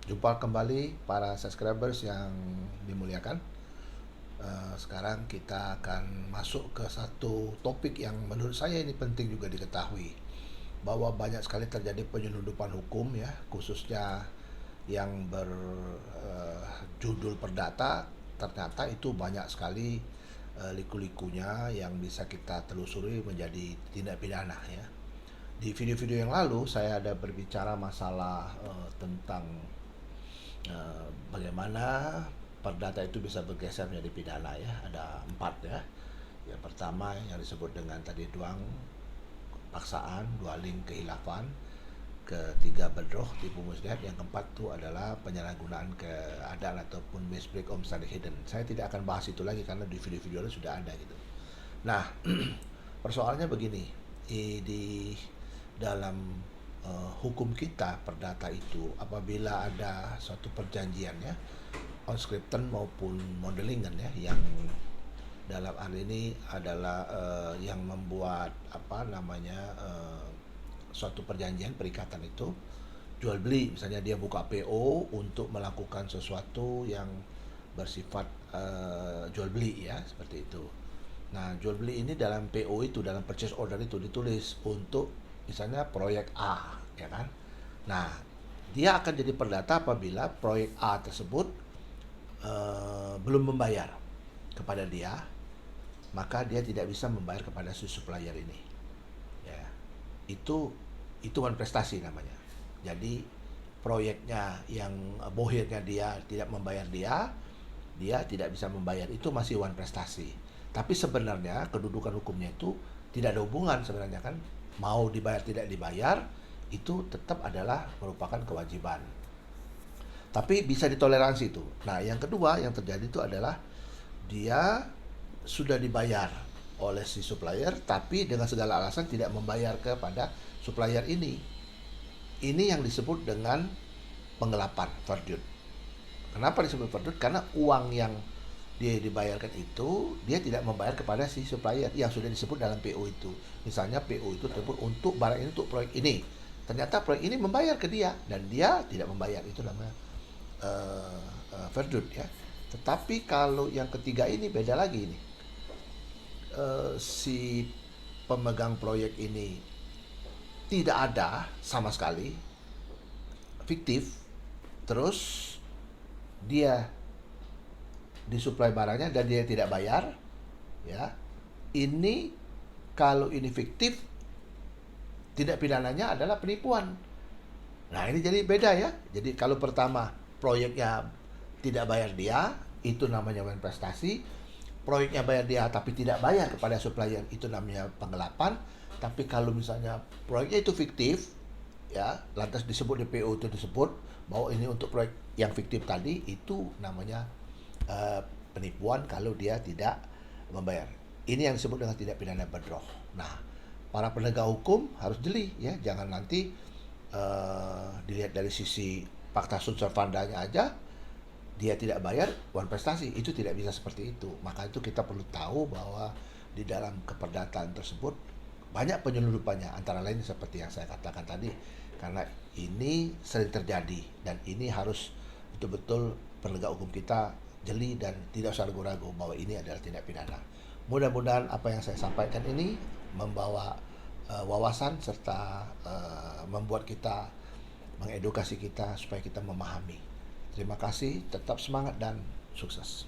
Jumpa kembali para subscribers yang dimuliakan. Sekarang kita akan masuk ke satu topik yang menurut saya ini penting juga diketahui, bahwa banyak sekali terjadi penyelundupan hukum ya, khususnya yang berjudul perdata. Ternyata itu banyak sekali liku-likunya yang bisa kita telusuri menjadi tindak pidana ya. Di video-video yang lalu saya ada berbicara masalah tentang bagaimana perdata itu bisa bergeser menjadi pidana ya. Ada 4 ya. Yang pertama yang disebut dengan tadi duang, paksaan, dwaling, kehilafan. Ketiga bedroh, tipu muslihat. Yang keempat itu adalah penyalahgunaan keadaan ataupun misbreak of study hidden. Saya tidak akan bahas itu lagi karena di video-video itu sudah ada gitu. Nah, persoalannya begini, di dalam hukum kita perdata itu, apabila ada suatu perjanjian ya, conscription maupun modeling kan ya, yang dalam hal ini adalah yang membuat suatu perjanjian perikatan itu jual beli, misalnya dia buka PO untuk melakukan sesuatu yang bersifat jual beli ya, seperti itu. Nah, jual beli ini dalam PO itu, dalam purchase order itu ditulis untuk misalnya proyek A, ya kan? Nah, dia akan jadi perdata apabila proyek A tersebut belum membayar kepada dia, maka dia tidak bisa membayar kepada si supplier ini. Ya, itu one prestasi namanya. Jadi proyeknya yang bohirnya dia tidak membayar dia tidak bisa membayar, itu masih one prestasi. Tapi sebenarnya kedudukan hukumnya itu tidak ada hubungan sebenarnya kan. Mau dibayar tidak dibayar itu tetap adalah merupakan kewajiban. Tapi bisa ditoleransi itu. Nah, yang kedua yang terjadi itu adalah dia sudah dibayar oleh si supplier tapi dengan segala alasan tidak membayar kepada supplier ini. Ini yang disebut dengan penggelapan, verdut. Kenapa disebut verdut? Karena uang yang dia dibayarkan itu dia tidak membayar kepada si supplier yang sudah disebut dalam PO itu. Misalnya PO itu tersebut untuk barang ini, untuk proyek ini. Ternyata proyek ini membayar ke dia dan dia tidak membayar, itu namanya verdut ya. Tetapi kalau yang ketiga ini beda lagi ini. Si pemegang proyek ini tidak ada sama sekali, fiktif, terus dia disuplai barangnya dan dia tidak bayar ya. Ini kalau ini fiktif, tindak pidananya adalah penipuan. Nah, ini jadi beda ya. Jadi kalau pertama proyeknya tidak bayar dia, itu namanya investasi. Proyeknya bayar dia tapi tidak bayar kepada supplier, itu namanya penggelapan. Tapi kalau misalnya proyeknya itu fiktif ya, lantas disebut di PO itu disebut bahwa ini untuk proyek yang fiktif tadi, itu namanya penipuan kalau dia tidak membayar. Ini yang disebut dengan tindak pidana bedroh. Nah, para penegak hukum harus jeli ya, jangan nanti dilihat dari sisi fakta sunt servandanya aja dia tidak bayar one prestasi. Itu tidak bisa seperti itu. Maka itu kita perlu tahu bahwa di dalam keperdataan tersebut banyak penyelundupannya, antara lain seperti yang saya katakan tadi. Karena ini sering terjadi dan ini harus betul-betul penegak hukum kita jeli dan tidak usah ragu-ragu bahwa ini adalah tindak pidana. Mudah-mudahan apa yang saya sampaikan ini membawa wawasan serta membuat kita, mengedukasi kita supaya kita memahami. Terima kasih, tetap semangat dan sukses.